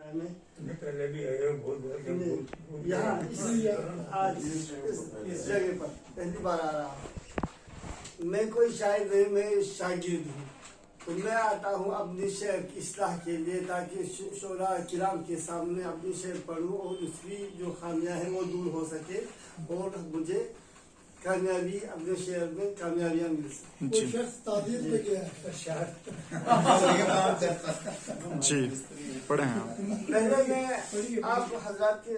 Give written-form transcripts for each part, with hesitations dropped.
میں پہلے بھی آئے بہت یہاں آج اس جگہ پر پہلی بار آ رہا ہوں. میں کوئی شاعر نہیں، میں شاگرد ہوں. تو میں آتا ہوں اپنی شعر کی اصلاح کے لیے تاکہ شعراء کرام کے سامنے اپنی شعر پڑھوں اور اس کی جو خامیاں ہیں وہ دور ہو سکے اور مجھے کامیابی اپنے شعر میں کامیابیاں مل سکیں. کوئی شخص تعدیل پہ گیا ہے جی پڑھیں آپ. پہلے میں آپ حضرات کے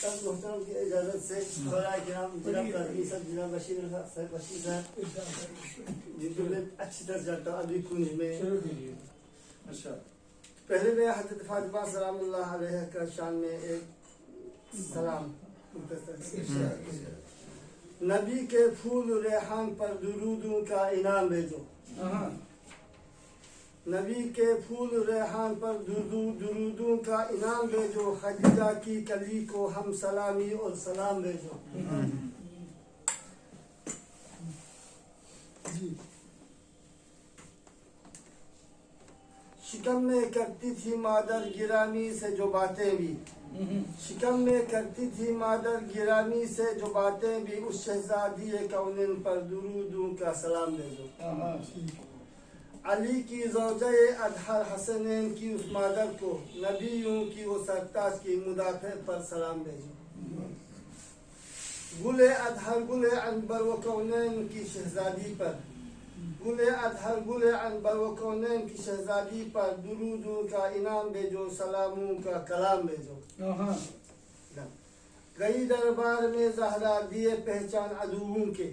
محترم کی اجازت سے شعراء کرام جناب قادری صاحب، جناب بشیر صاحب، جن کو میں اچھی طرح جانتا ہوں ابھی کنج میں. پہلے میں حضرت فاطمہ سلام اللہ علیہ کا شان میں ایک سلام مختصر. نبی کے پھول ریحان پر درودوں کا انعام بھیجو. نبی کے پھول ریحان پر درودوں کا انعام بھیجو. خدیجہ کی کلی کو ہم سلامی اور سلام بھیجو. شکم میں کرتی تھی مادر گرامی سے جو باتیں بھی، شکم میں کرتی تھی مادر گرامی سے جو باتیں بھی، اس شہزادی کونین پر درودوں کا سلام بھیجو. علی کی زوجہ اطہر حسنین کی اس مادر کو، نبیوں کی وہ سرتاج کی مدافع پر سلام بھیجو. گل اطہر گل عنبر و کونین کی شہزادی پر، گل اطہر گل عنبر و کونین کی شہزادی پر درودوں کا انعام بھیجو، سلاموں کا کلام بھیجو. گئی دربار میں زہرا دیے پہچان عدووں کے،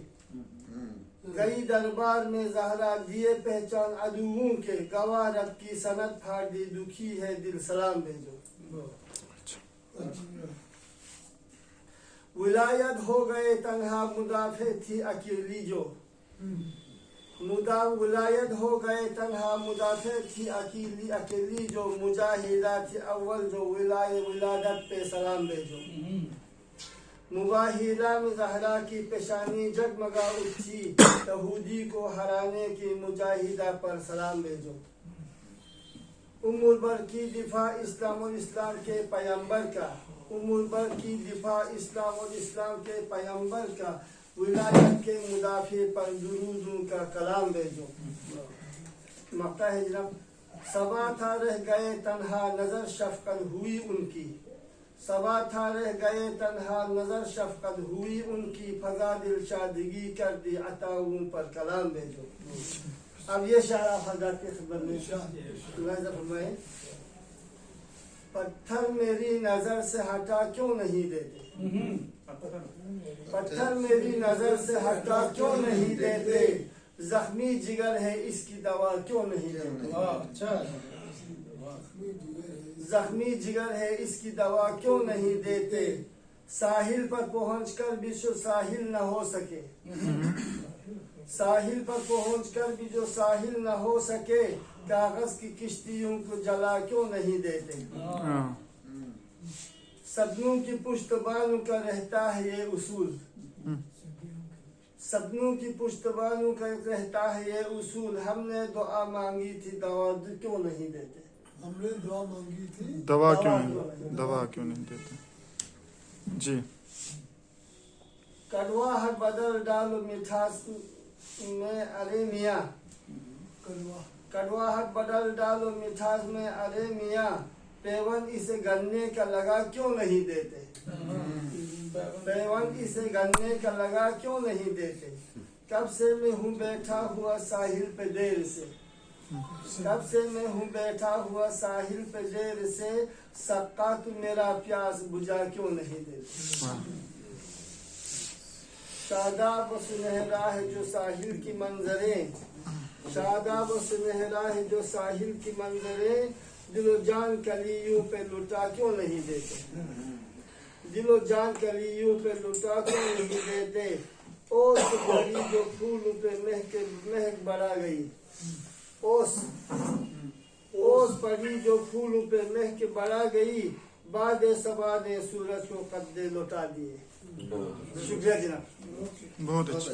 گئی دربار میں زہرا دیے پہچان عدووں کے، گواہ رب کی سند پھاڑ دی دکھی ہے دل سلام بھیجو. ولایت ہو گئے تنہا مدافع تھی اکیلی جو، ولایت ہو گئے تنہا مدافع تھی اکیلی جو، مجاہدہ تھی اول جو ولادت پہ سلام بھیجو. مباہرہ میں زہرا کی پیشانی جگمگا اٹھی، یہودی کو ہرانے کی مجاہدہ پر سلام بھیجو. ام البر کی دفاع اسلام اور اسلام کے پیغمبر کا، ام البر کی دفاع اسلام اور اسلام کے پیغمبر کا، ولایت کے مدافع پر درودوں کا کلام بھیجو. مقطع ہے جناب. صبا تھا رہ گئے تنہا نظر شفقت ہوئی ان کی، صبا تھا رہ گئے تنہا نظر شفقت ہوئی ان کی، فضا دل شادگی کر دی عطاؤں پر کلام بھیجو. اب یہ شعر آپ حضرات کے خدمت میں فرمائیں. پتھر میری نظر سے ہٹا کیوں نہیں دیتے، پتھر میری نظر سے ہٹا کیوں نہیں دیتے، زخمی جگر ہے اس کی دوا کیوں نہیں دیتے، زخمی جگر ہے اس کی دوا کیوں نہیں دیتے. ساحل پر پہنچ کر بھی جو ساحل نہ ہو سکے، ساحل پر پہنچ کر بھی جو ساحل نہ ہو سکے، کاغذ کی کشتیوں کو جلا کیوں نہیں دیتے. سپنوں کی پشت بانوں کا رہتا ہے یہ اصول، سپنوں کی پشت بانوں کا رہتا ہے یہ اصول، ہم نے دعا مانگی تھی دوا کیوں نہیں دیتے، ہم نے دعا مانگی تھی دوا کیوں نہیں دیتے. جی. کڑواہٹ بدل ڈالو مٹھاس میں ارے میاں، کڑواہٹ بدل ڈالو مٹھاس میں ارے میاں، پیون اسے گننے کا لگا کیوں نہیں دیتے، پیون اسے گننے کا لگا کیوں نہیں دیتے. کب سے میں ہوں بیٹھا ہوا ساحل پہ دیر سے، کب سے میں ہوں بیٹھا ہوا ساحل پہ دیر سے، سقا تو میرا پیاس بجھا کیوں نہیں دیتے. شاداب و سنہرا ہے جو ساحل کی منظریں، شاداب و سنہرا ہے جو ساحل کی منظریں، دل و جان کلیوں پہ لٹا کیوں نہیں دیتے، دل و جان کلیوں پہ لٹا کیوں نہیں دیتے. اوس پڑی جو پھول پہ مہک بڑھا گئی، اوس پڑی جو پھول پہ مہک بڑھا گئی، باد صبا نے سورج کو قد لوٹا دیے. شکریہ جناب. بہت اچھا.